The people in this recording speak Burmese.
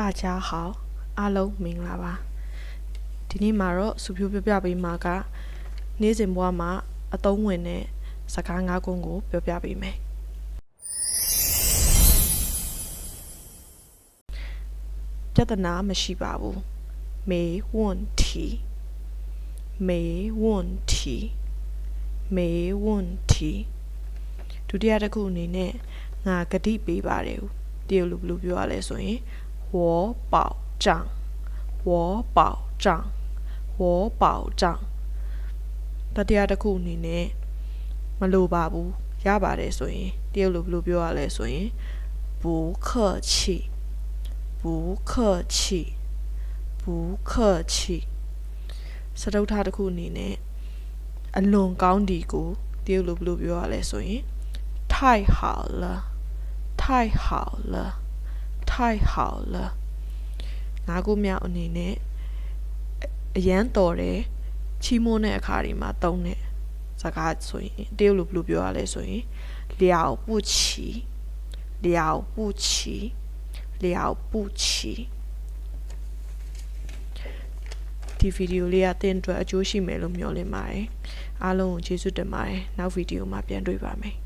大家好အားလုံးမင်္ဂလာပါဒီနေ့မှာတော့စုဖြိုးပြောပြပေးမှာကနေ့စဉ်ဘဝမှာအသုံးဝင်တဲ့စကား၅ခုကိုပြောပြပေးမယ်ပြဿနာမရှိပါဘူး没问题没问题没问题ဒုတိယတစ်ခုအနေနဲ့ငါဂတိပေးပါတယ်တရုတ်လိုဘယ်လိုပြောရလဲဆိုရင်我保障我保障我保障တတိယတစ်ခုအနေနဲ့မလိုပါဘူးရပါတယ်ဆိုရင်တရုတ်လိုဘယ်လိုပြောရလဲဆိုရင်不客气不客气不客气စတုတ္ထတစ်ခုအနေနဲ့အလွန်ကောင်းဒီကိုတရုတ်လိုဘယ်လိုပြောရလဲဆိုရင်太好了太好了太好了ငါးခုမြောက်အနေနဲ့အရန်တော်တယ်ချီးမွမ်းတဲ့အခါဒီမှာသုံးတဲ့စကားဆိုရင်တရုတ်လိုဘယ်လိုပြောရလဲဆိုရင်了不起了不起了不起ဒီဗီဒီယိုလေးကသင်အတွက်အကျိုးရှိမယ်လို့မျှော်လင့်ပါတယ်အားလုံးကိုကျေးဇူးတင်ပါတယ်နောက်ဗီဒီယိုမှာပြန်တွေ့ပါမယ်